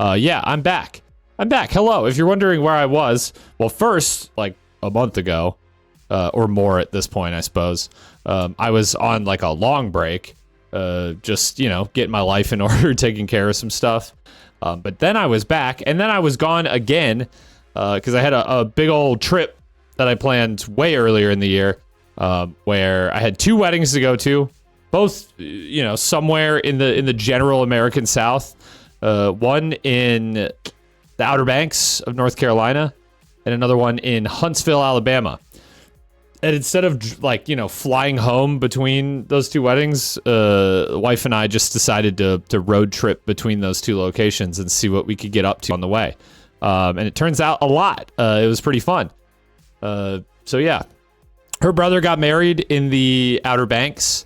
Yeah, I'm back. I'm back. Hello. If you're wondering where I was, well, first, like a month ago, or more at this point, I suppose, I was on like a long break, just, you know, getting my life in order, taking care of some stuff. But then I was back, and then I was gone again, because I had a big old trip that I planned way earlier in the year, where I had 2 weddings to go to, both, you know, somewhere in the general American South. One in the Outer Banks of North Carolina, and another one in Huntsville, Alabama. And instead of, like, you know, flying home between those 2 weddings, the wife and I just decided to road trip between those 2 locations and see what we could get up to on the way. And it turns out a lot. It was pretty fun. So yeah, her brother got married in the Outer Banks,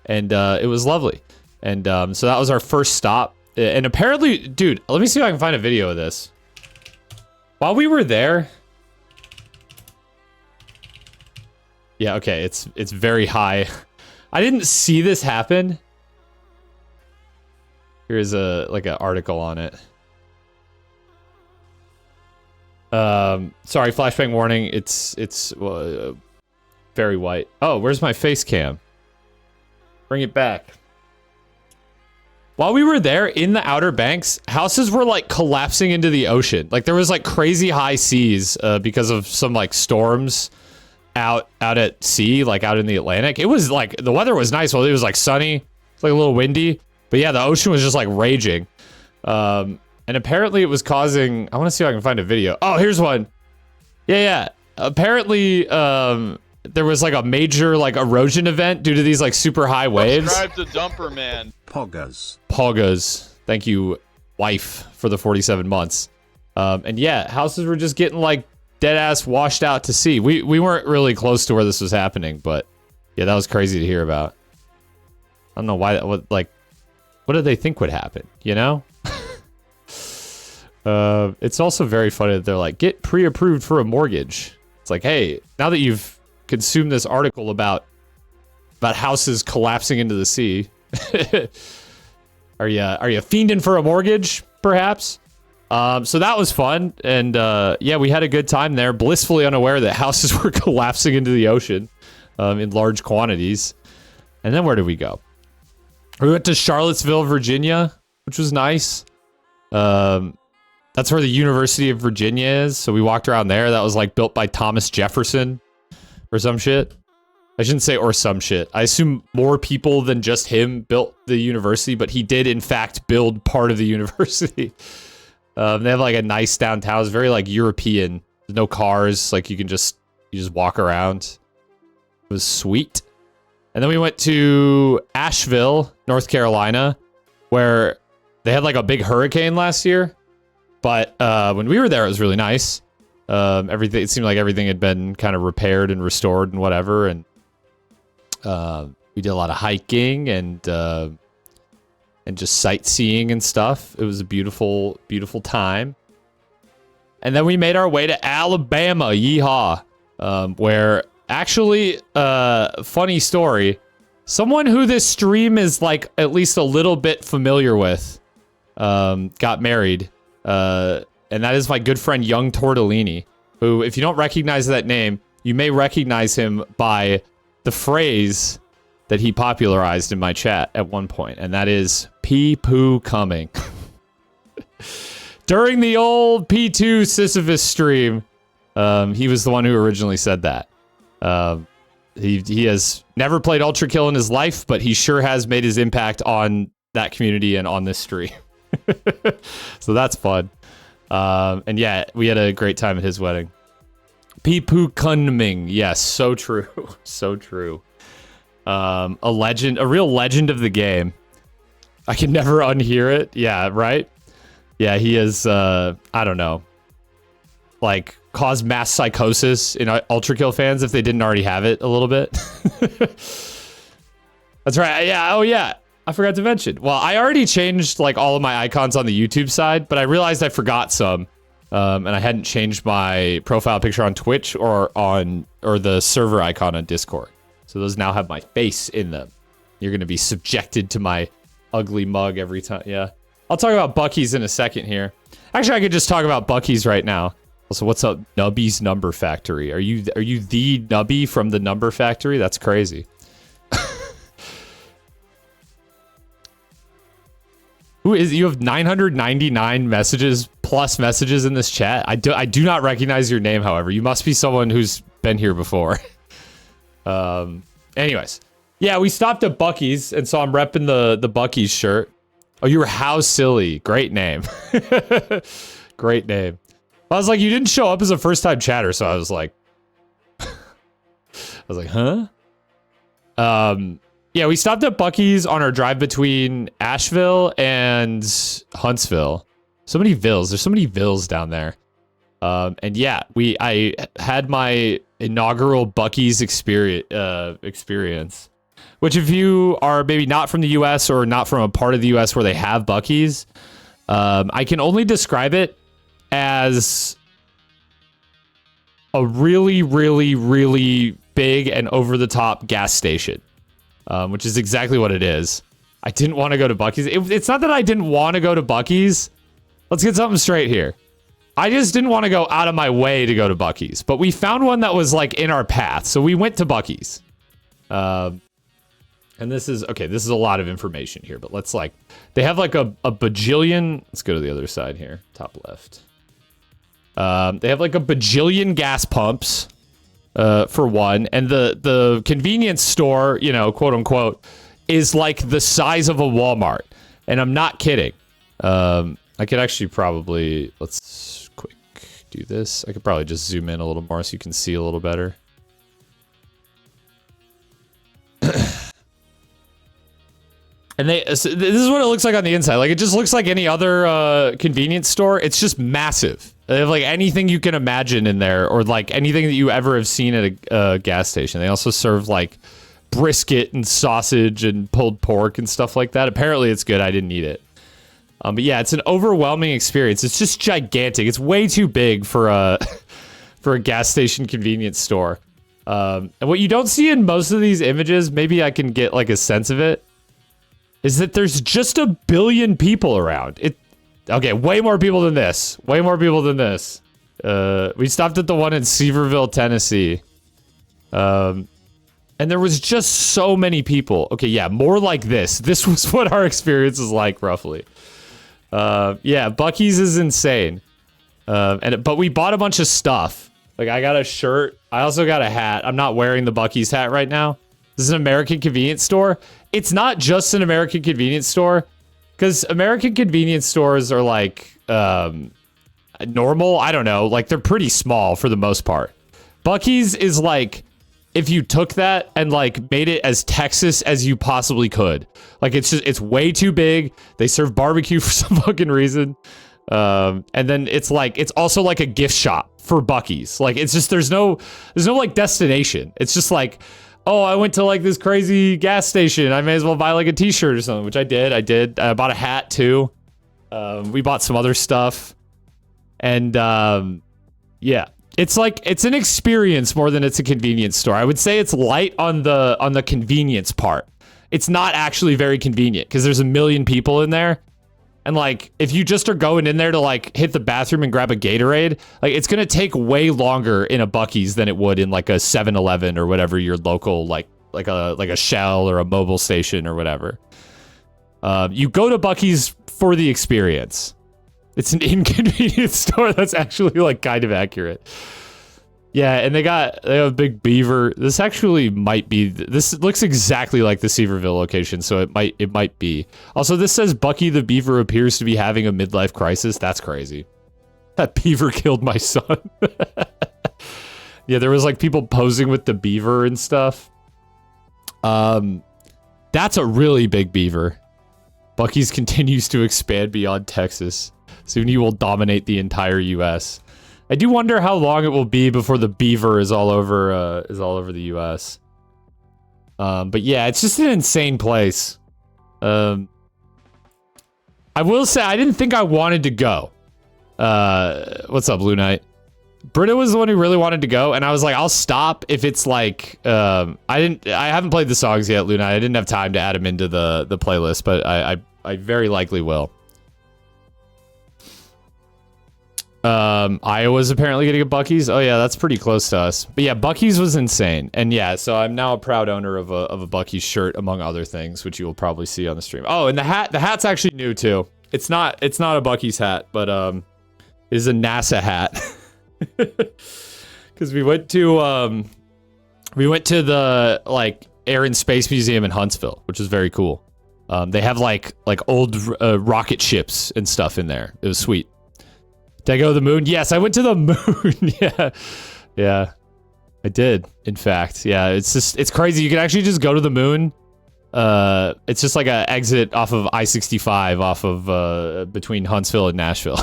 and it was lovely. And so that was our first stop. And apparently, dude, let me see if I can find a video of this. While we were there... Yeah, okay, it's very high. I didn't see this happen. Here's like an article on it. Sorry, flashbang warning. It's very white. Oh, where's my face cam? Bring it back. While we were there in the Outer Banks, houses were like collapsing into the ocean. Like there was like crazy high seas because of some like storms out at sea, like out in the Atlantic. It was like, the weather was nice. Well, it was like sunny. It's like a little windy. But yeah, the ocean was just like raging. And apparently it was causing, I want to see if I can find a video. Oh, here's one. Yeah. Apparently there was like a major like erosion event due to these like super high waves. Subscribe to Dumper Man. Poggers. Thank you, wife, for the 47 months. And yeah, houses were just getting like dead ass washed out to sea. We weren't really close to where this was happening, but yeah, that was crazy to hear about. I don't know why that would, like, what did they think would happen, you know? It's also very funny that they're like, get pre-approved for a mortgage. It's like, hey, now that you've consumed this article about houses collapsing into the sea, are you fiending for a mortgage, perhaps? So that was fun, and yeah, we had a good time there, blissfully unaware that houses were collapsing into the ocean in large quantities. And then where did we go? We went to Charlottesville, Virginia, which was nice. That's where the University of Virginia is, so we walked around there. That was like built by Thomas Jefferson or some shit. I shouldn't say or some shit. I assume more people than just him built the university, but he did in fact build part of the university. They have like a nice downtown. It's very like European. There's no cars. Like you just walk around. It was sweet. And then we went to Asheville, North Carolina, where they had like a big hurricane last year. But when we were there, it was really nice. Everything, it seemed like everything had been kind of repaired and restored and whatever. And we did a lot of hiking and just sightseeing and stuff. It was a beautiful, beautiful time. And then we made our way to Alabama, yeehaw, where actually, funny story, someone who this stream is like at least a little bit familiar with got married. And that is my good friend Young Tortellini, who, if you don't recognize that name, you may recognize him by the phrase that he popularized in my chat at one point, and that is pee-poo coming. During the old P2 Sisyphus stream, he was the one who originally said that. He has never played Ultra Kill in his life, but he sure has made his impact on that community and on this stream. So that's fun. And yeah, we had a great time at his wedding. Pee-poo coming. Yes, so true. So true. A legend, a real legend of the game. I can never unhear it. Yeah, right? Yeah, he is, I don't know, like, caused mass psychosis in Ultra Kill fans if they didn't already have it a little bit. That's right. Yeah, oh yeah. I forgot to mention. Well, I already changed, like, all of my icons on the YouTube side, but I realized I forgot some. And I hadn't changed my profile picture on Twitch or the server icon on Discord. So those now have my face in them. You're going to be subjected to my ugly mug every time. Yeah. I'll talk about Buc-ee's in a second here. Actually, I could just talk about Buc-ee's right now. Also, what's up, Nubby's Number Factory? Are you the Nubby from the Number Factory? That's crazy. Who is you have 999 messages plus messages in this chat? I do not recognize your name, however. You must be someone who's been here before. Anyways. Yeah, we stopped at Buc-ee's, and so I'm repping the Buc-ee's shirt. Oh, you were How Silly. Great name. Great name. I was like, you didn't show up as a first-time chatter, so I was like... huh? Yeah, we stopped at Buc-ee's on our drive between Asheville and Huntsville. So many Villes. There's so many Villes down there. And yeah, I had my inaugural Buc-ee's experience. Which if you are maybe not from the US or not from a part of the US where they have Buc-ee's, I can only describe it as a really, really, really big and over-the-top gas station, which is exactly what it is. I didn't want to go to Buc-ee's. It's not that I didn't want to go to Buc-ee's. Let's get something straight here. I just didn't want to go out of my way to go to Buc-ee's, but we found one that was like in our path, so we went to Buc-ee's. And this is, okay, this is a lot of information here, but let's like, they have like a bajillion, let's go to the other side here, top left. They have like a bajillion gas pumps, for one, and the convenience store, you know, quote unquote, is like the size of a Walmart. And I'm not kidding. I could actually probably, let's quick do this. I could probably just zoom in a little more so you can see a little better. And this is what it looks like on the inside. Like, it just looks like any other convenience store. It's just massive. They have, like, anything you can imagine in there, or, like, anything that you ever have seen at a gas station. They also serve, like, brisket and sausage and pulled pork and stuff like that. Apparently, it's good. I didn't eat it. But, yeah, it's an overwhelming experience. It's just gigantic. It's way too big for a, for a gas station convenience store. And what you don't see in most of these images, maybe I can get, like, a sense of it, is that there's just 1 billion people around. Okay, way more people than this. Way more people than this. We stopped at the one in Seaverville, Tennessee. And there was just so many people. Okay, yeah, more like this. This was what our experience was like, roughly. Yeah, Buc-ee's is insane. But we bought a bunch of stuff. Like, I got a shirt. I also got a hat. I'm not wearing the Buc-ee's hat right now. This is an American convenience store. It's not just an American convenience store, because American convenience stores are like normal. I don't know. Like, they're pretty small for the most part. Buc-ee's is like if you took that and like made it as Texas as you possibly could. Like, it's way too big. They serve barbecue for some fucking reason. And then it's also like a gift shop for Buc-ee's. Like, it's just there's no like destination. It's just like, oh, I went to like this crazy gas station. I may as well buy like a t-shirt or something, which I did. I bought a hat too. We bought some other stuff. And yeah, it's an experience more than it's a convenience store. I would say it's light on the convenience part. It's not actually very convenient because there's 1 million people in there. And like, if you just are going in there to like hit the bathroom and grab a Gatorade, like it's going to take way longer in a Buc-ee's than it would in like a 7-Eleven or whatever your local, like a Shell or a mobile station or whatever. You go to Buc-ee's for the experience. It's an inconvenience store. That's actually like kind of accurate. Yeah, and they have a big beaver. This actually might be, this looks exactly like the Seaverville location, so it might be. Also, this says Bucky the beaver appears to be having a midlife crisis. That's crazy. That beaver killed my son. Yeah, there was like people posing with the beaver and stuff. That's a really big beaver. Buc-ee's continues to expand beyond Texas. Soon he will dominate the entire U.S. I do wonder how long it will be before the beaver is all over the U.S. But yeah, it's just an insane place. I will say I didn't think I wanted to go. What's up, Blue Knight? Britta was the one who really wanted to go, and I was like, I'll stop if it's like I haven't played the songs yet, Luna. I didn't have time to add them into the playlist, but I very likely will. Iowa's apparently getting a Buc-ee's. Oh yeah, that's pretty close to us. But yeah, Buc-ee's was insane. And yeah, so I'm now a proud owner of a Buc-ee's shirt, among other things, which you will probably see on the stream. Oh, and the hat's actually new too. It's not a Buc-ee's hat, but it is a NASA hat. Because we went to the like Air and Space Museum in Huntsville, which is very cool. They have like old rocket ships and stuff in there. It was sweet. Did I go to the moon? Yes, I went to the moon. Yeah, I did. In fact, yeah, it's crazy. You can actually just go to the moon. It's just like a exit off of I-65 off of between Huntsville and Nashville.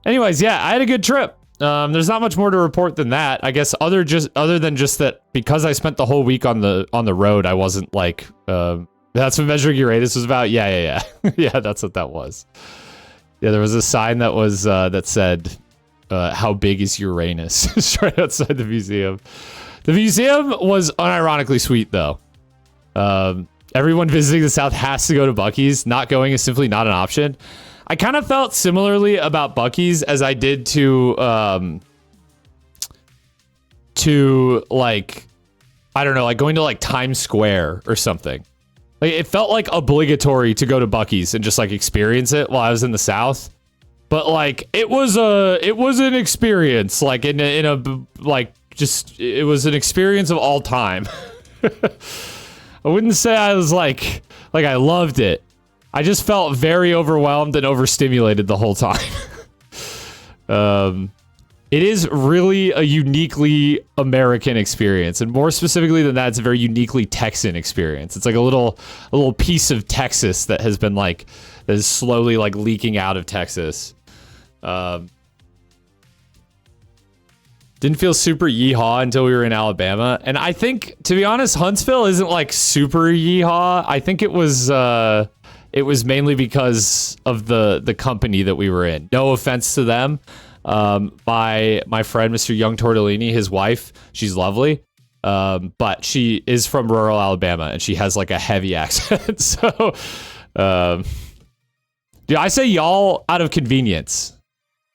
Anyways, yeah, I had a good trip. There's not much more to report than that. I guess other than just that, because I spent the whole week on the road, I wasn't like that's what Measuring Uranus was about. Yeah. Yeah, that's what that was. Yeah, there was a sign that was that said, "How big is Uranus?" It's right outside the museum. The museum was unironically sweet, though. Everyone visiting the South has to go to Buc-ee's. Not going is simply not an option. I kind of felt similarly about Buc-ee's as I did to like, I don't know, like going to like Times Square or something. Like it felt like obligatory to go to Buc-ee's and just like experience it while I was in the South. But like it was an experience, like in a like just it was an experience of all time. I wouldn't say I was like I loved it. I just felt very overwhelmed and overstimulated the whole time. It is really a uniquely American experience, and more specifically than that, it's a very uniquely Texan experience. It's like a little piece of Texas that has been like that is slowly like leaking out of Texas. Didn't feel super yeehaw until we were in Alabama, and I think, to be honest, Huntsville isn't like super yeehaw. I think it was mainly because of the company that we were in. No offense to them. My friend, Mr. Young Tortellini, his wife, she's lovely. But she is from rural Alabama and she has like a heavy accent. So, dude, I say y'all out of convenience.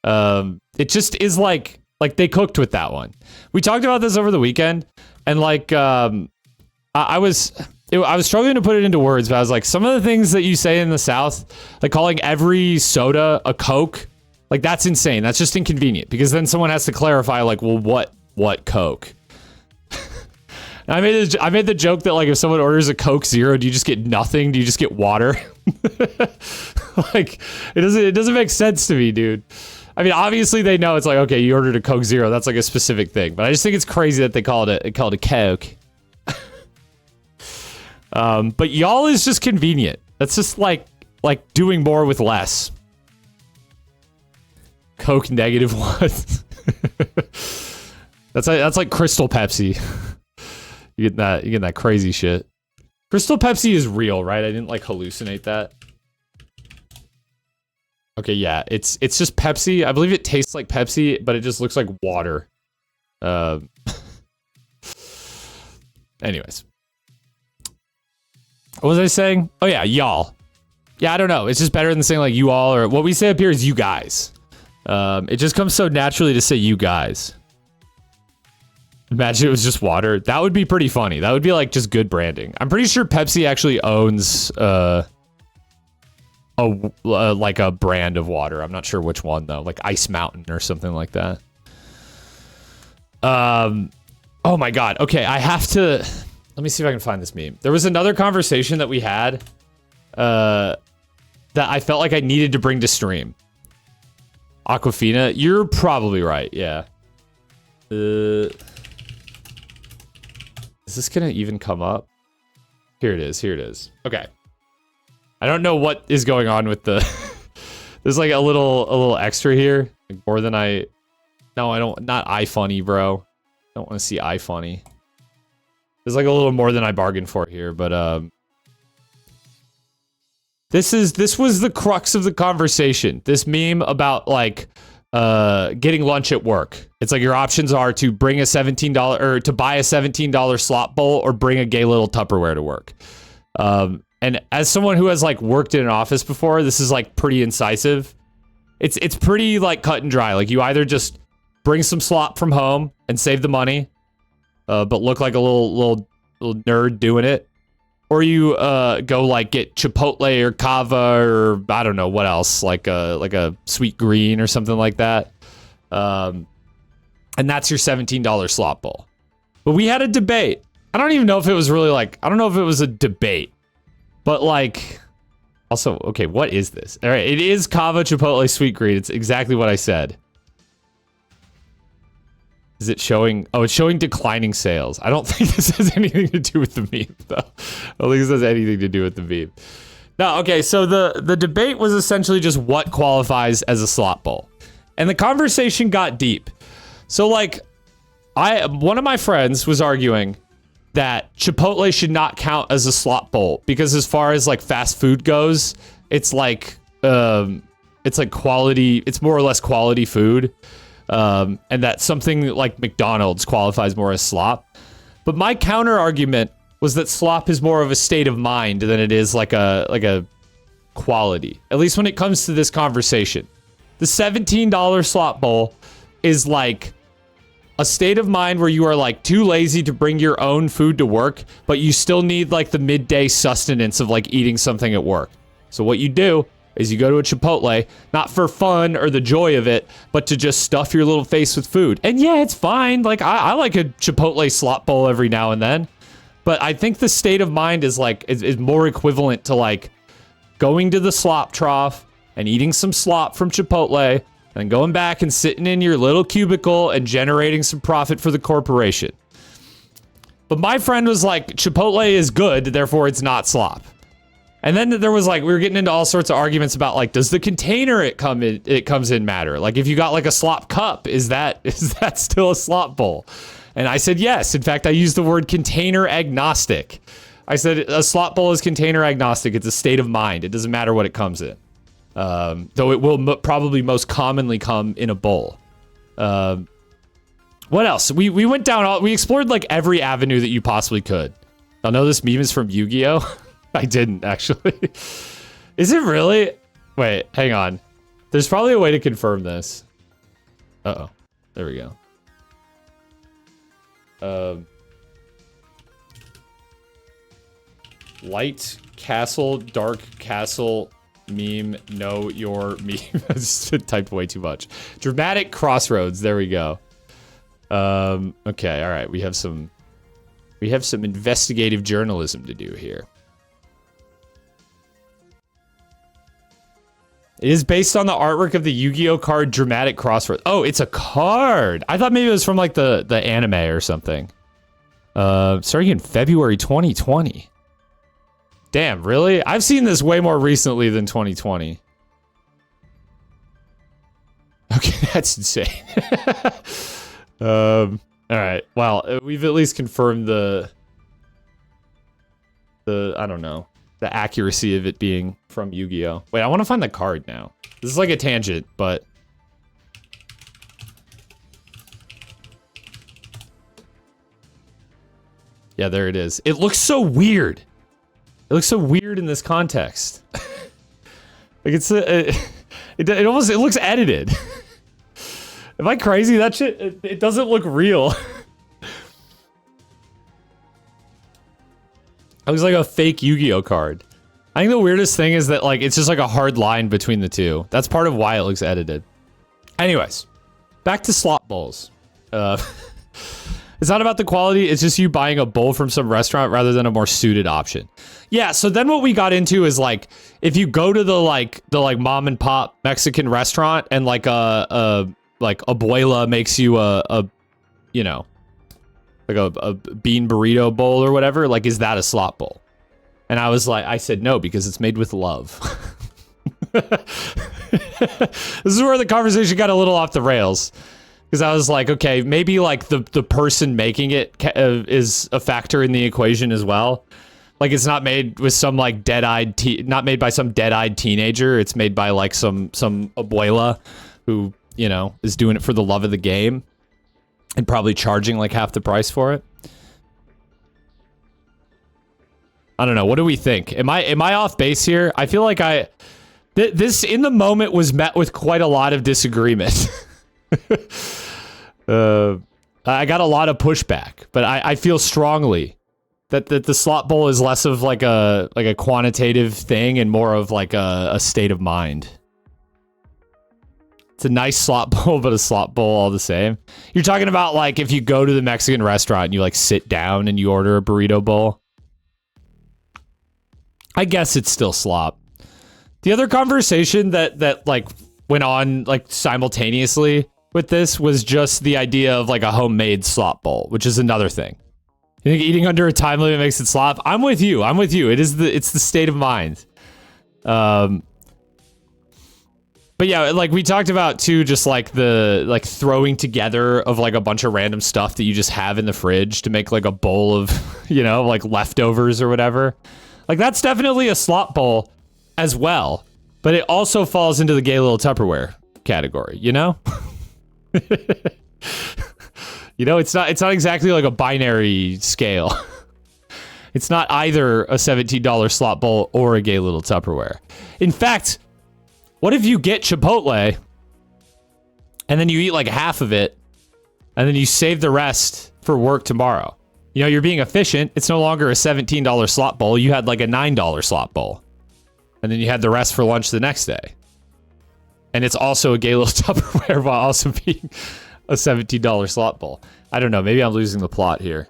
It just is like they cooked with that one. We talked about this over the weekend, and like, I was struggling to put it into words, but I was like, some of the things that you say in the South, like calling every soda a Coke, like that's insane. That's just inconvenient, because then someone has to clarify, like, well, what Coke? I made the joke that like if someone orders a Coke Zero, do you just get nothing? Do you just get water? Like it doesn't make sense to me, dude. I mean, obviously they know it's like, okay, you ordered a Coke Zero, that's like a specific thing, but I just think it's crazy that they called it a Coke. But y'all is just convenient. That's just like doing more with less. Coke -1. That's like Crystal Pepsi. You get that crazy shit. Crystal Pepsi is real, right? I didn't like hallucinate that. Okay, yeah, it's just Pepsi. I believe it tastes like Pepsi, but it just looks like water. Anyways. What was I saying? Oh yeah, y'all. Yeah, I don't know. It's just better than saying like you all, or what we say up here is you guys. It just comes so naturally to say you guys. Imagine it was just water. That would be pretty funny. That would be like just good branding. I'm pretty sure Pepsi actually owns like a brand of water. I'm not sure which one though, like Ice Mountain or something like that. Oh my god. Okay, I have to. Let me see if I can find this meme. There was another conversation that we had that I felt like I needed to bring to stream. Aquafina, you're probably right. Yeah. Is this gonna even come up? Here it is. Here it is. Okay. I don't know what is going on with the. There's like a little extra here, like more than I. No, I don't. Not iFunny, bro. I don't want to see iFunny. There's like a little more than I bargained for here, but this was the crux of the conversation. This meme about like getting lunch at work. It's like your options are to bring a $17 or to buy a $17 slop bowl or bring a gay little Tupperware to work. And as someone who has like worked in an office before, this is like pretty incisive. It's pretty like cut and dry. Like you either just bring some slop from home and save the money, but look like a little nerd doing it, or you go like get Chipotle or Cava or I don't know what else, like a sweet green or something like that, and that's your $17 slop bowl. But we had a debate. I don't even know if it was really like, I don't know if it was a debate, but like, also, okay, what is this? All right, it is Cava Chipotle Sweet Green. It's exactly what I said. Is it showing? Oh, it's showing declining sales. I don't think this has anything to do with the meme, though. I don't think this has anything to do with the meme. No, okay, so the debate was essentially just what qualifies as a slop bowl. And the conversation got deep. So, like, one of my friends was arguing that Chipotle should not count as a slop bowl because as far as like fast food goes, it's like quality, it's more or less quality food. And that something like McDonald's qualifies more as slop. But my counter argument was that slop is more of a state of mind than it is like a quality. At least when it comes to this conversation. The $17 slop bowl is like a state of mind where you are like too lazy to bring your own food to work, but you still need like the midday sustenance of like eating something at work. So what you do is you go to a Chipotle, not for fun or the joy of it, but to just stuff your little face with food. And yeah, it's fine. Like I like a Chipotle slop bowl every now and then, but I think the state of mind is like, is more equivalent to like going to the slop trough and eating some slop from Chipotle and going back and sitting in your little cubicle and generating some profit for the corporation. But my friend was like, Chipotle is good, therefore it's not slop. And then there was like, we were getting into all sorts of arguments about like, does the container it comes in matter? Like if you got like a slop cup, is that still a slop bowl? And I said yes. In fact, I used the word container agnostic. I said a slop bowl is container agnostic. It's a state of mind. It doesn't matter what it comes in. Though it will probably most commonly come in a bowl. What else? We went down, we explored like every avenue that you possibly could. I know this meme is from Yu-Gi-Oh! I didn't actually. Is it really? Wait, hang on. There's probably a way to confirm this. Uh-oh. There we go. Light castle, dark castle, meme, know your meme. I just typed way too much. Dramatic crossroads. There we go. Okay, all right. We have some investigative journalism to do here. It is based on the artwork of the Yu-Gi-Oh card Dramatic Crossroads. Oh, it's a card. I thought maybe it was from like the anime or something. Starting in February 2020. Damn, really? I've seen this way more recently than 2020. Okay, that's insane. All right. Well, we've at least confirmed the I don't know, the accuracy of it being from Yu-Gi-Oh. Wait, I want to find the card now. This is like a tangent, but yeah, there it is. It looks so weird. It looks so weird in this context. Like it's it almost looks edited. Am I crazy? That shit it doesn't look real. It looks like a fake Yu-Gi-Oh card. I think the weirdest thing is that like it's just like a hard line between the two. That's part of why it looks edited. Anyways, back to slop bowls. It's not about the quality, it's just you buying a bowl from some restaurant rather than a more suited option. Yeah, so then what we got into is like if you go to the mom and pop Mexican restaurant and like abuela makes you a you know, like a bean burrito bowl or whatever, like is that a slop bowl? And I said no because it's made with love. This is where the conversation got a little off the rails. Because I was like, okay, maybe like the person making it is a factor in the equation as well. Like it's not made with some like not made by some dead-eyed teenager. It's made by like some abuela who, you know, is doing it for the love of the game and probably charging like half the price for it. I don't know. What do we think? Am I off base here? I feel like This in the moment was met with quite a lot of disagreement. I got a lot of pushback, but I feel strongly that the slop bowl is less of like a quantitative thing and more of like a state of mind. It's a nice slop bowl, but a slop bowl all the same. You're talking about like if you go to the Mexican restaurant and you like sit down and you order a burrito bowl. I guess it's still slop. The other conversation that like went on like simultaneously with this was just the idea of like a homemade slop bowl, which is another thing. You think eating under a time limit makes it slop? I'm with you. It's the state of mind. But yeah, like we talked about too, just like the like throwing together of like a bunch of random stuff that you just have in the fridge to make like a bowl of, you know, like leftovers or whatever. Like that's definitely a slop bowl as well, but it also falls into the gay little Tupperware category, you know? You know, it's not exactly like a binary scale. It's not either a $17 slop bowl or a gay little Tupperware. In fact, what if you get Chipotle and then you eat like half of it and then you save the rest for work tomorrow? You know, you're being efficient. It's no longer a $17 slop bowl. You had like a $9 slop bowl. And then you had the rest for lunch the next day. And it's also a gay little Tupperware while also being a $17 slop bowl. I don't know. Maybe I'm losing the plot here.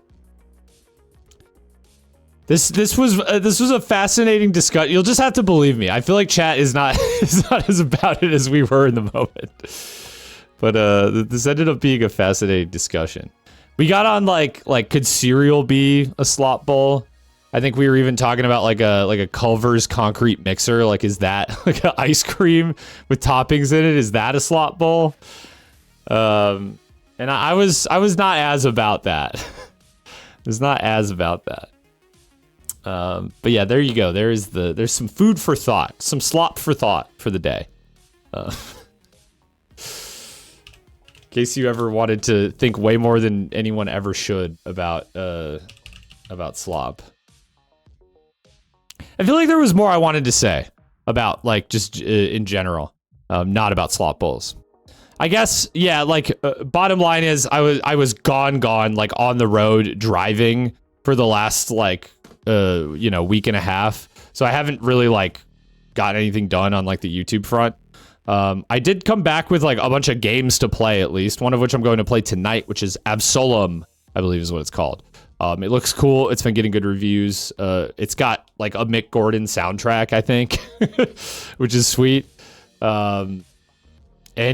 This was a fascinating discussion. You'll just have to believe me. I feel like chat is not as about it as we were in the moment. But this ended up being a fascinating discussion. We got on like could cereal be a slop bowl? I think we were even talking about like a Culver's concrete mixer. Like, is that like an ice cream with toppings in it? Is that a slop bowl? And I was not as about that. I was not as about that. But yeah, there you go. There's some food for thought, some slop for thought for the day. In case you ever wanted to think way more than anyone ever should about slop. I feel like there was more I wanted to say about like just in general, not about slop bowls. I guess, yeah, like bottom line is I was gone like on the road driving for the last like week and a half. So I haven't really like got anything done on like the YouTube front. I did come back with like a bunch of games to play, at least one of which I'm going to play tonight, which is Absolem, I believe is what it's called. It looks cool. It's been getting good reviews. It's got like a Mick Gordon soundtrack, I think, which is sweet. And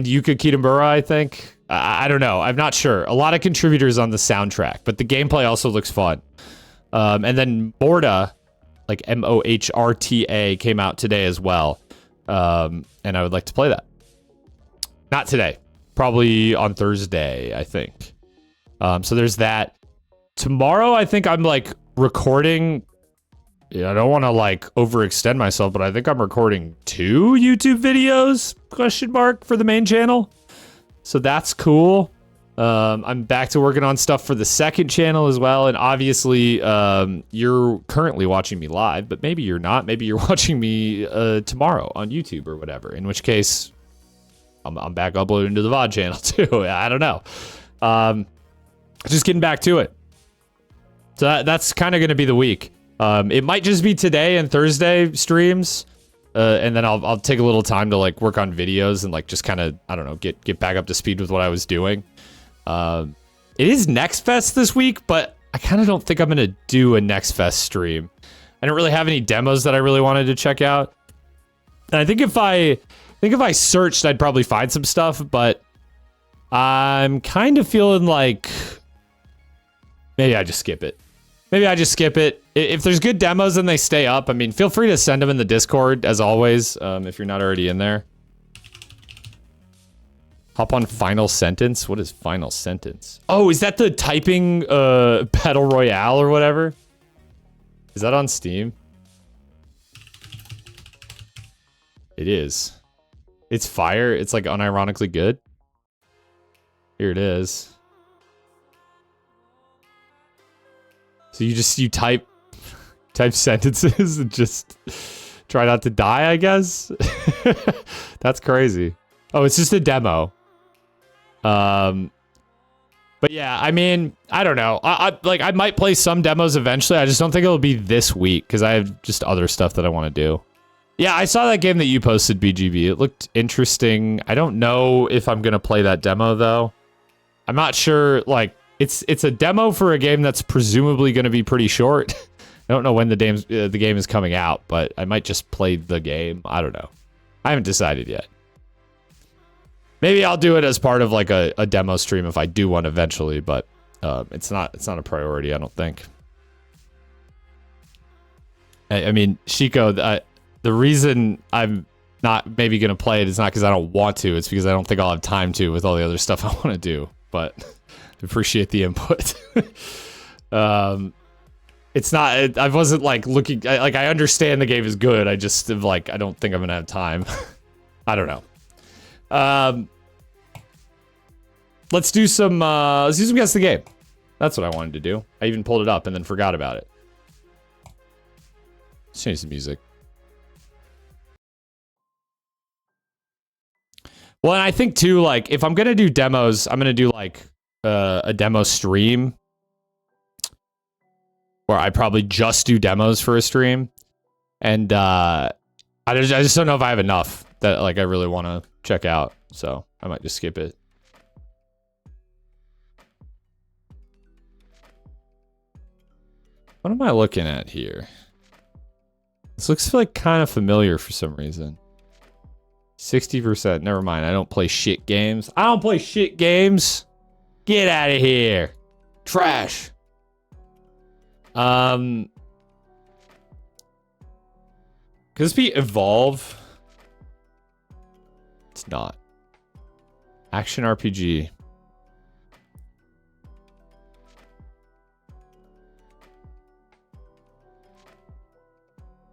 Yuka Kitamura, I think. I don't know. I'm not sure. A lot of contributors on the soundtrack, but the gameplay also looks fun. And then Morta, like Mohrta, came out today as well. And I would like to play that. Not today. Probably on Thursday, I think. So there's that. Tomorrow, I think I'm like recording. Yeah, I don't want to like overextend myself, but I think I'm recording 2 YouTube videos, ? For the main channel. So that's cool. I'm back to working on stuff for the second channel as well. And obviously, you're currently watching me live, but maybe you're not. Maybe you're watching me tomorrow on YouTube or whatever. In which case, I'm back uploading to the VOD channel too. I don't know. Just getting back to it. So that's kind of going to be the week. It might just be today and Thursday streams. And then I'll take a little time to like work on videos and like just kind of, I don't know, get back up to speed with what I was doing. It is Next Fest this week, but I kind of don't think I'm going to do a Next Fest stream. I don't really have any demos that I really wanted to check out. And I think if I searched, I'd probably find some stuff, but I'm kind of feeling like maybe I just skip it. If there's good demos and they stay up, I mean, feel free to send them in the Discord, as always, if you're not already in there. Hop on Final Sentence? What is Final Sentence? Oh, is that the typing Battle Royale or whatever? Is that on Steam? It is. It's fire. It's like unironically good. Here it is. So you type sentences and just Try not to die, I guess. That's crazy. Oh, it's just a demo. But yeah, I mean, I don't know. I might play some demos eventually. I just don't think it'll be this week because I have just other stuff that I want to do. Yeah, I saw that game that you posted, BGB. It looked interesting. I don't know if I'm gonna play that demo though. I'm not sure. Like, it's a demo for a game that's presumably gonna be pretty short. I don't know when the game is coming out, but I might just play the game. I don't know. I haven't decided yet. Maybe I'll do it as part of like a demo stream if I do one eventually, but it's not a priority, I don't think. I mean, Shiko, the reason I'm not maybe going to play it is not because I don't want to. It's because I don't think I'll have time to with all the other stuff I want to do. But I appreciate the input. It's not... I wasn't, like, looking... Like, I understand the game is good. I just, like, I don't think I'm going to have time. I don't know. Let's do some Guess the Game. That's what I wanted to do. I even pulled it up and then forgot about it. Let's change the music. Well, and I think too, like, if I'm gonna do demos, I'm gonna do like a demo stream, where I probably just do demos for a stream, and I just don't know if I have enough that like I really want to check out, so I might just skip it. What am I looking at here? This looks like kind of familiar for some reason. 60%. Never mind. I don't play shit games. I don't play shit games. Get out of here. Trash. Could this be Evolve? It's not. Action RPG.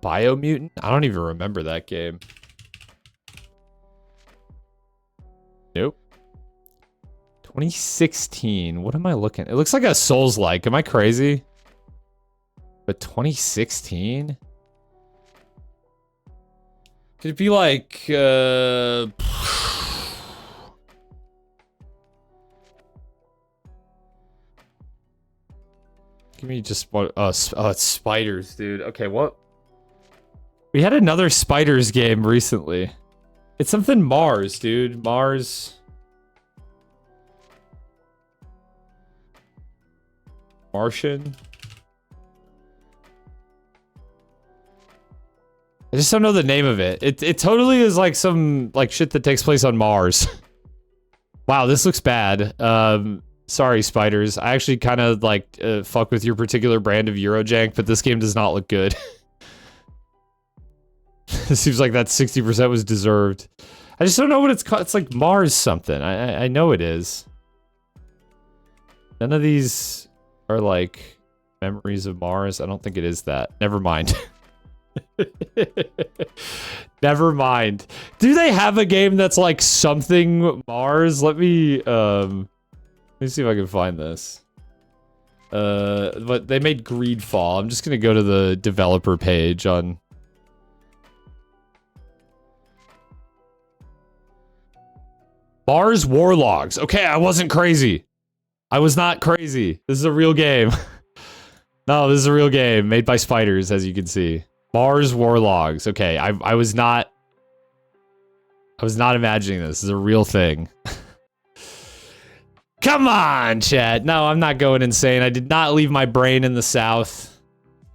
Biomutant? I don't even remember that game. Nope. 2016. What am I looking at? It looks like a Souls-like. Am I crazy? But 2016? Could it be like... Give me just one... Oh, it's Spiders, dude. Okay, what? We had another Spiders game recently. It's something Mars, dude. Mars. Martian. I just don't know the name of it. It totally is like some like shit that takes place on Mars. Wow, this looks bad. Sorry, Spiders. I actually kind of like fuck with your particular brand of Eurojank, but this game does not look good. It seems like that 60% was deserved. I just don't know what it's called. It's like Mars something. I know it is. None of these are like memories of Mars. I don't think it is that. Never mind. Never mind. Do they have a game that's like something Mars? Let me see if I can find this. But they made Greedfall. I'm just gonna go to the developer page on... Mars Warlogs. Okay, I wasn't crazy. I was not crazy. This is a real game. No, this is a real game made by Spiders, as you can see. Mars Warlogs. Okay, I was not imagining this. This is a real thing. Come on, chat. No, I'm not going insane. I did not leave my brain in the South.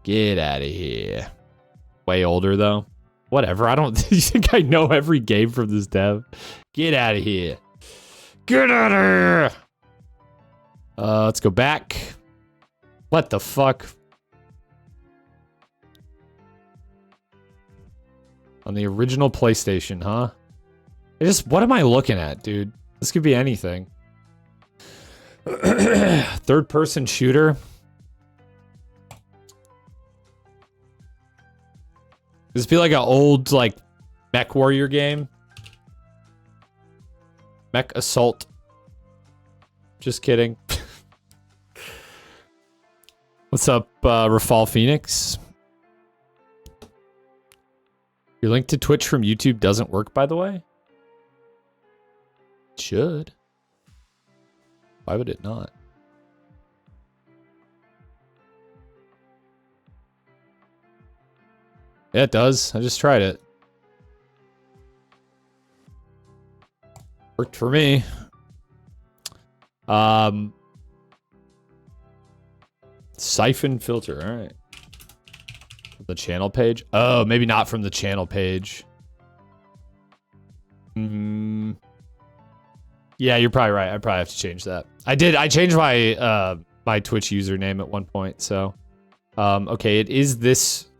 Get out of here. Way older, though. Whatever. I don't... You think I know every game from this dev? Get out of here. Get out of here! Let's go back. What the fuck? On the original PlayStation, huh? What am I looking at, dude? This could be anything. Third-person shooter? Does this feel like an old, like, Mech Warrior game? Mech Assault. Just kidding. What's up, Rafal Phoenix? Your link to Twitch from YouTube doesn't work, by the way? It should. Why would it not? Yeah, it does. I just tried it. Worked for me. Siphon filter. All right. The channel page. Oh, maybe not from the channel page. Yeah, you're probably right. I probably have to change that. I did. I changed my my Twitch username at one point. So, okay, it is this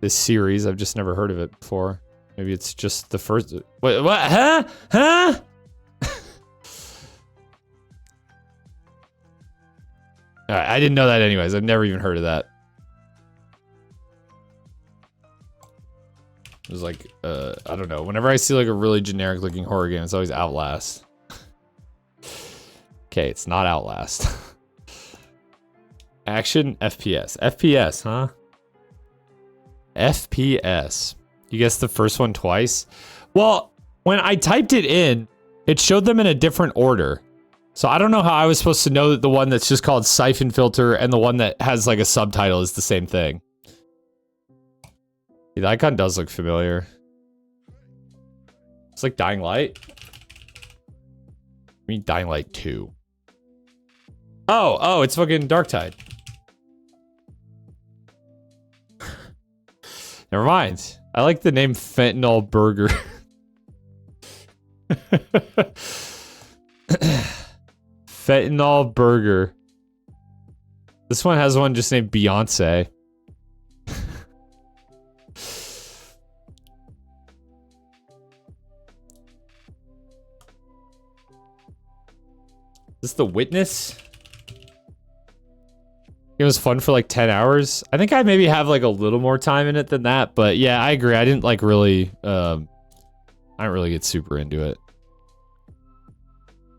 series. I've just never heard of it before. Maybe it's just the first. Wait, what? Huh? Huh? All right, I didn't know that anyways. I've never even heard of that. It was like, I don't know. Whenever I see like a really generic looking horror game, it's always Outlast. Okay, it's not Outlast. Action FPS. FPS, huh? FPS. You guessed the first one twice? Well, when I typed it in, it showed them in a different order. So I don't know how I was supposed to know that the one that's just called Siphon Filter and the one that has like a subtitle is the same thing. Yeah, the icon does look familiar. It's like Dying Light. I mean Dying Light 2. Oh, it's fucking Darktide. Never mind. I like the name Fentanyl Burger. Fentanyl Burger. This one has one just named Beyonce. Is this The Witness? It was fun for like 10 hours. I think I maybe have like a little more time in it than that, but yeah, I agree. I didn't like really, I didn't really get super into it.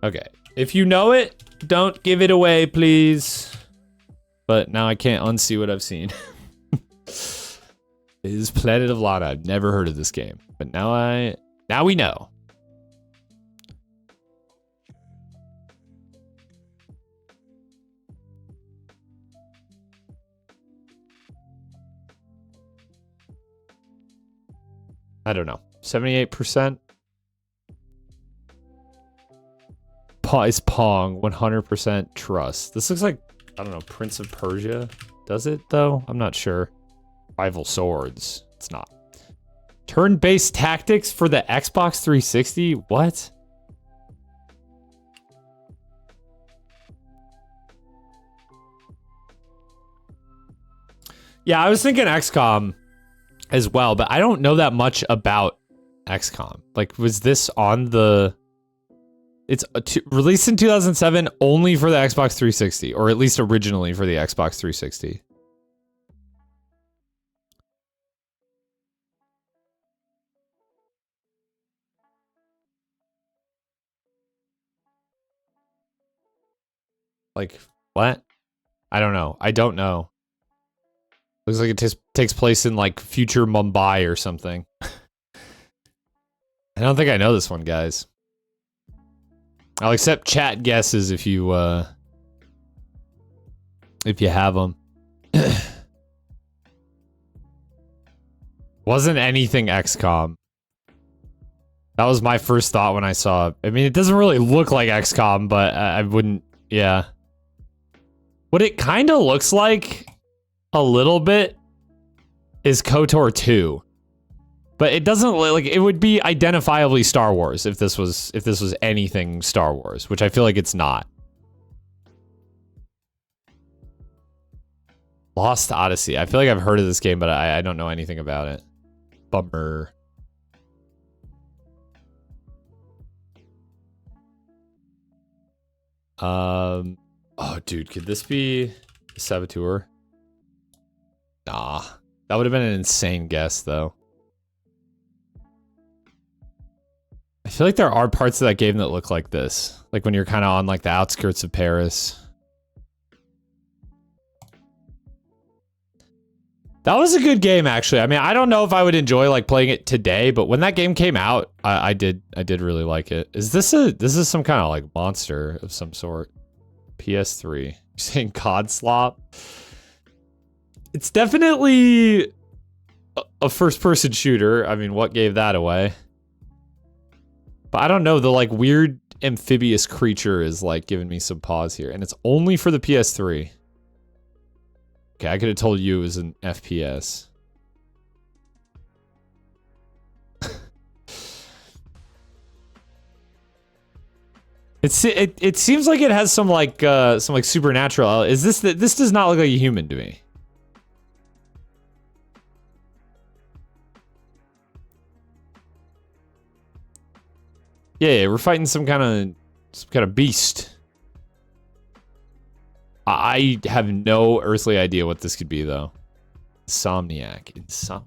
Okay. If you know it, don't give it away, please. But now I can't unsee what I've seen. It is Planet of Lana. I've never heard of this game, but now we know. I don't know. 78%. Is Pong 100% trust. This looks like, I don't know, Prince of Persia. Does it though? I'm not sure. Rival Swords. It's not. Turn-based tactics for the Xbox 360? What? Yeah, I was thinking XCOM as well, but I don't know that much about XCOM. Like, was this on the... It's released in 2007 only for the Xbox 360, or at least originally for the Xbox 360. Like, what? I don't know. I don't know. Looks like it takes place in, like, future Mumbai or something. I don't think I know this one, guys. I'll accept chat guesses if you have them. Wasn't anything XCOM. That was my first thought when I saw it. I mean, it doesn't really look like XCOM, but I wouldn't, yeah. What it kind of looks like a little bit is KOTOR 2. But it doesn't look like it would be identifiably Star Wars if this was anything Star Wars, which I feel like it's not. Lost Odyssey. I feel like I've heard of this game, but I don't know anything about it. Bummer. Oh, dude, could this be Saboteur? Nah, that would have been an insane guess, though. I feel like there are parts of that game that look like this. Like when you're kind of on like the outskirts of Paris. That was a good game, actually. I mean, I don't know if I would enjoy like playing it today, but when that game came out, I did really like it. Is this some kind of like monster of some sort? PS3. You're saying COD Slop? It's definitely a first-person shooter. I mean, what gave that away? But I don't know. The like weird amphibious creature is like giving me some pause here, and it's only for the PS3. Okay, I could have told you it was an FPS. It seems like it has some like supernatural. Is this this does not look like a human to me. Yeah, we're fighting some kind of beast. I have no earthly idea what this could be, though. Insomniac.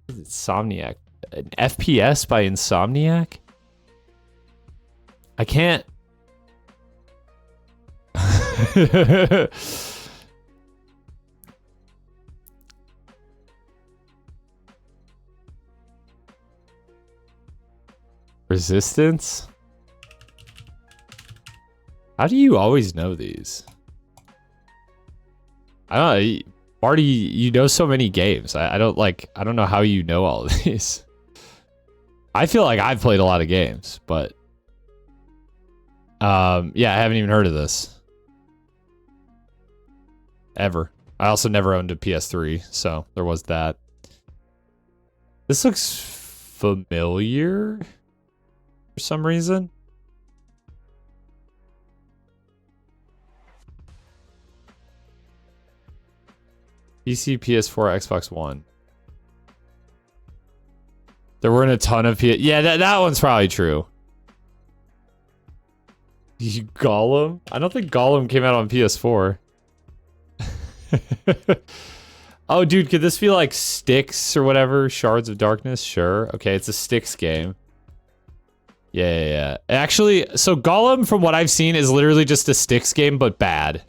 Insomniac. An FPS by Insomniac? I can't... Resistance? How do you always know these? I don't know, Marty, you know so many games. I don't know how you know all of these. I feel like I've played a lot of games, but yeah, I haven't even heard of this. Ever. I also never owned a PS3, so there was that. This looks familiar for some reason. PC, PS4, Xbox One. There weren't a ton of yeah, that one's probably true. Gollum? I don't think Gollum came out on PS4. Oh, dude, could this be like Styx or whatever? Shards of Darkness? Sure. Okay, it's a Styx game. Yeah. Actually, so Gollum, from what I've seen, is literally just a Styx game, but bad.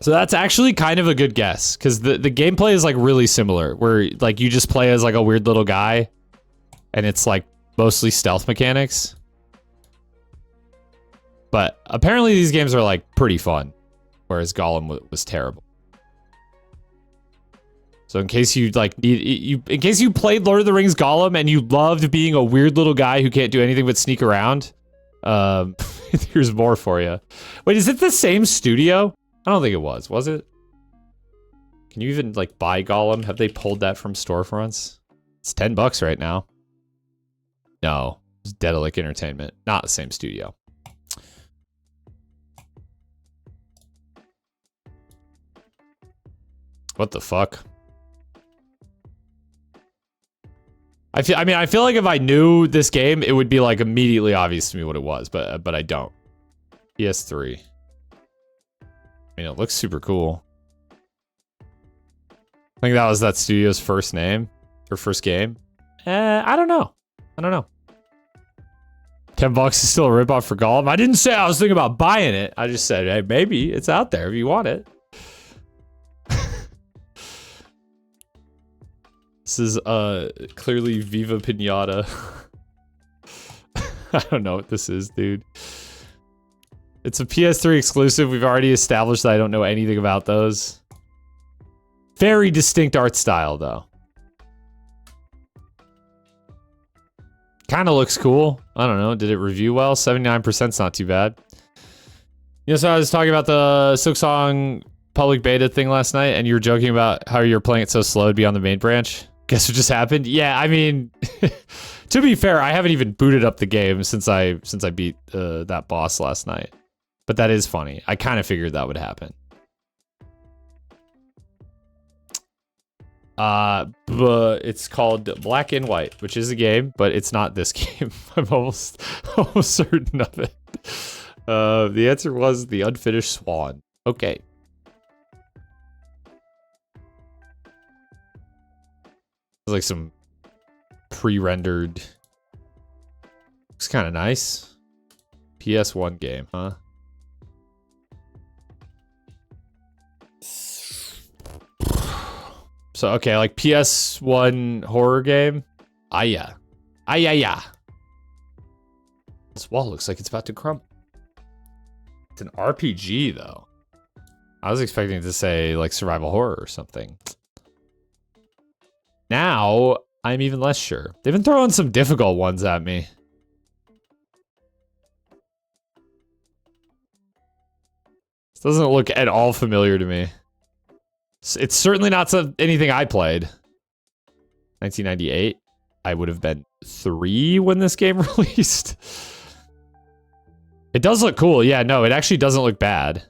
So that's actually kind of a good guess, because the gameplay is like really similar, where like you just play as like a weird little guy, and it's like mostly stealth mechanics. But apparently these games are like pretty fun, whereas Gollum was terrible. So in case you like in case you played Lord of the Rings Gollum and you loved being a weird little guy who can't do anything but sneak around, here's more for you. Wait, is it the same studio? I don't think it was. Was it? Can you even like buy Gollum? Have they pulled that from storefronts? It's $10 right now. No, it's Daedalic Entertainment, not the same studio. What the fuck? I feel like if I knew this game, it would be like immediately obvious to me what it was, but I don't. PS3. I mean, it looks super cool. I think that was that studio's first name or first game. I don't know. $10 is still a ripoff for Gollum. I didn't say I was thinking about buying it. I just said, hey, maybe it's out there if you want it. This is clearly Viva Pinata. I don't know what this is, dude. It's a PS3 exclusive. We've already established that I don't know anything about those. Very distinct art style, though. Kind of looks cool. I don't know. Did it review well? 79% is not too bad. You know, so I was talking about the Silksong public beta thing last night, and you were joking about how you're playing it so slow to be on the main branch. Guess what just happened? Yeah, I mean, to be fair, I haven't even booted up the game since I beat that boss last night. But that is funny. I kind of figured that would happen. But it's called Black and White, which is a game, but it's not this game. I'm almost certain of it. The answer was The Unfinished Swan. Okay. It's like some pre-rendered. Looks kind of nice. PS1 game, huh? So, okay, like PS1 horror game. Yeah. Yeah. This wall looks like it's about to crumble. It's an RPG, though. I was expecting it to say, like, survival horror or something. Now, I'm even less sure. They've been throwing some difficult ones at me. This doesn't look at all familiar to me. It's certainly not anything I played. 1998. I would have been 3 when this game released. It does look cool. Yeah, no, it actually doesn't look bad.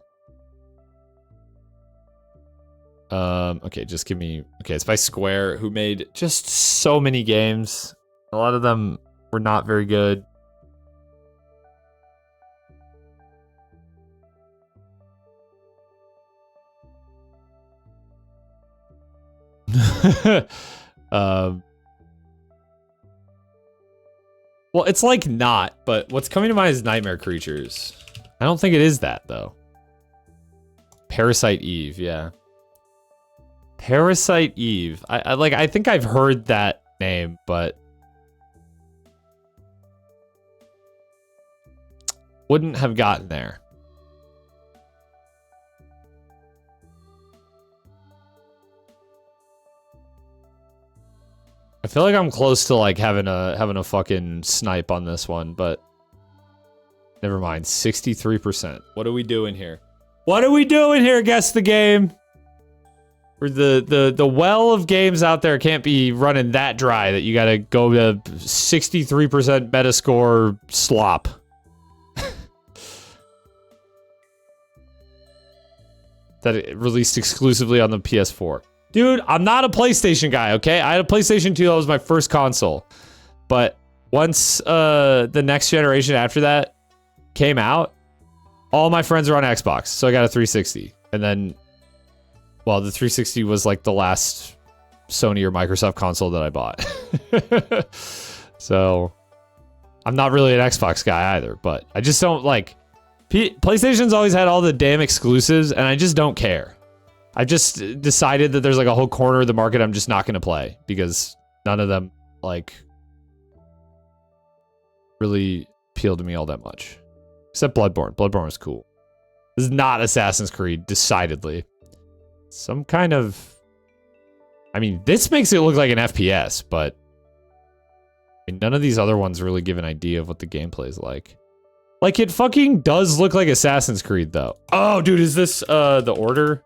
Okay, just give me... Okay, it's by Square, who made just so many games. A lot of them were not very good. Well, it's like not, but what's coming to mind is Nightmare Creatures. I don't think it is that, though. Parasite Eve, yeah. Parasite Eve. I think I've heard that name, but wouldn't have gotten there. I feel like I'm close to like having a fucking snipe on this one, but never mind. 63%. What are we doing here? What are we doing here? Guess the game. Or the well of games out there can't be running that dry that you gotta go to 63% Metascore Slop. That it released exclusively on the PS4. Dude, I'm not a PlayStation guy, okay? I had a PlayStation 2, that was my first console. But once the next generation after that came out, all my friends are on Xbox, so I got a 360. And then, well, the 360 was like the last Sony or Microsoft console that I bought. So, I'm not really an Xbox guy either, but I just don't like... PlayStation's always had all the damn exclusives, and I just don't care. I've just decided that there's like a whole corner of the market I'm just not going to play because none of them like really appeal to me all that much. Except Bloodborne. Bloodborne was cool. This is not Assassin's Creed, decidedly. Some kind of... I mean, this makes it look like an FPS, but I mean, none of these other ones really give an idea of what the gameplay is like. Like, it fucking does look like Assassin's Creed, though. Oh, dude, is this The Order?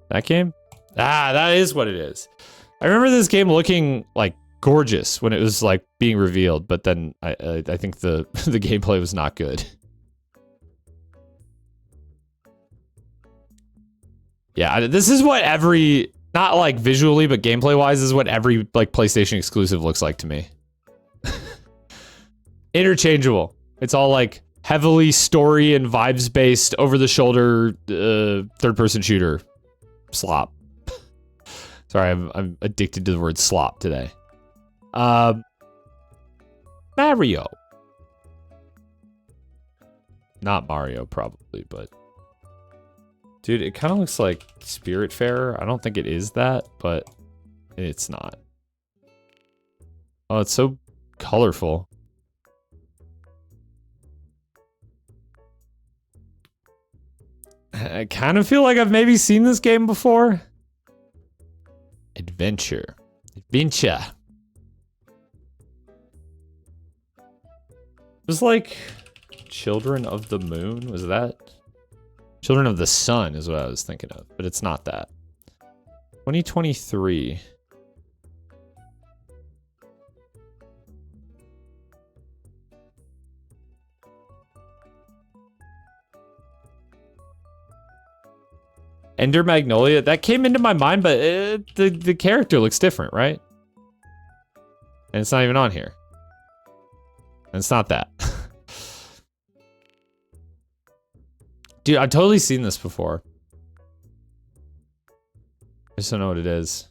That game? Ah, that is what it is. I remember this game looking like gorgeous when it was like being revealed, but then I think the the gameplay was not good. Yeah, this is what every, not like visually, but gameplay wise, this is what every like PlayStation exclusive looks like to me. Interchangeable. It's all like heavily story and vibes based, over the shoulder, third person shooter. Slop. Sorry, I'm addicted to the word slop today. Mario. Not Mario, probably, but... Dude, it kind of looks like Spiritfarer. I don't think it is that, but it's not. Oh, it's so colorful. I kind of feel like I've maybe seen this game before. Adventure. Adventure. It was like Children of the Moon, was that? Children of the Sun is what I was thinking of, but it's not that. 2023. Ender Magnolia, that came into my mind, but the character looks different, right? And it's not even on here. And it's not that. Dude, I've totally seen this before. I just don't know what it is.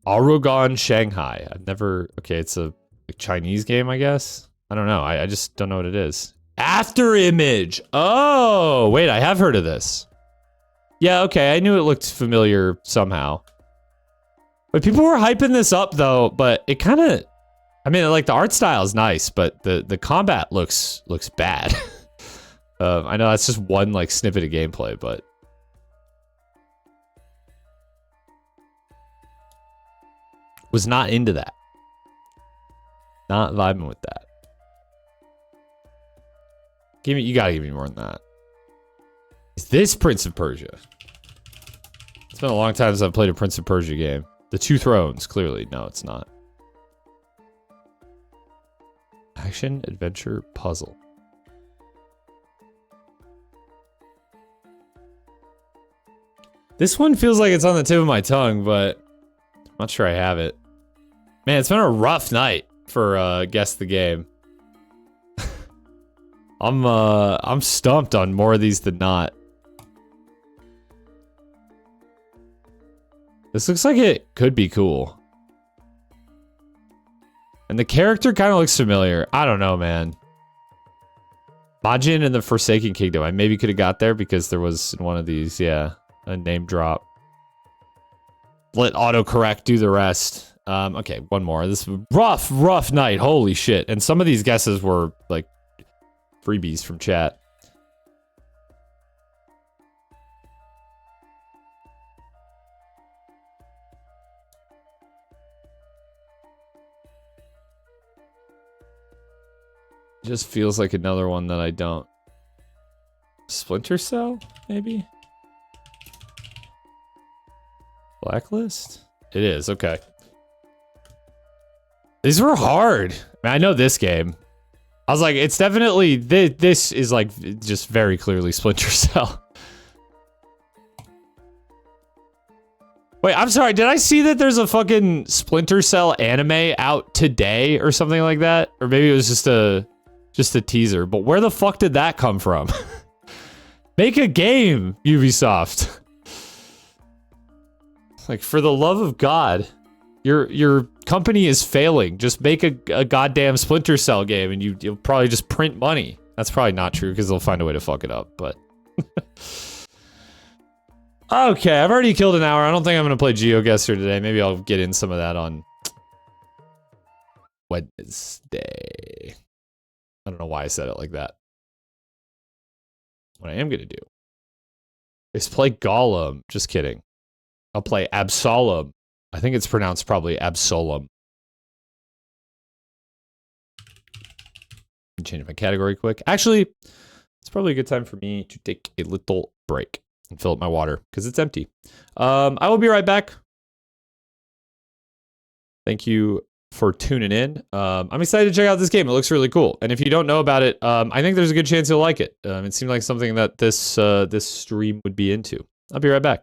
Arugon Shanghai. I've never... Okay, it's a Chinese game, I guess? I don't know. I just don't know what it is. After Image. Oh, wait, I have heard of this. Yeah, okay, I knew it looked familiar somehow. But people were hyping this up though, but it kind of, I mean, like the art style is nice, but the combat looks bad. I know that's just one like snippet of gameplay, but was not into that. Not vibing with that. Give me, you gotta give me more than that. Is this Prince of Persia? It's been a long time since I've played a Prince of Persia game. The Two Thrones, clearly. No, it's not. Action, adventure, puzzle. This one feels like it's on the tip of my tongue, but I'm not sure I have it. Man, it's been a rough night for Guess the Game. I'm stumped on more of these than not. This looks like it could be cool. And the character kind of looks familiar. I don't know, man. Majin and the Forsaken Kingdom. I maybe could have got there because there was one of these, yeah. A name drop. Let autocorrect do the rest. Okay, one more. This rough night. Holy shit. And some of these guesses were like freebies from chat. Just feels like another one that I don't. Splinter Cell, maybe? Blacklist? It is, okay. These were hard. I mean, I know this game. I was like, it's definitely, this is like, just very clearly Splinter Cell. Wait, I'm sorry, did I see that there's a fucking Splinter Cell anime out today or something like that? Or maybe it was just a teaser, but where the fuck did that come from? Make a game, Ubisoft. Like, for the love of God, your company is failing. Just make a goddamn Splinter Cell game and you'll probably just print money. That's probably not true because they'll find a way to fuck it up, but... Okay, I've already killed an hour. I don't think I'm gonna play GeoGuessr today. Maybe I'll get in some of that on Wednesday. I don't know why I said it like that. What I am gonna do is play Gollum. Just kidding. I'll play Absolum. I think it's pronounced probably Absolum. Change my category quick. Actually, it's probably a good time for me to take a little break and fill up my water because it's empty. I will be right back. Thank you for tuning in. I'm excited to check out this game. It looks really cool. And if you don't know about it, I think there's a good chance you'll like it. It seemed like something that this stream would be into. I'll be right back.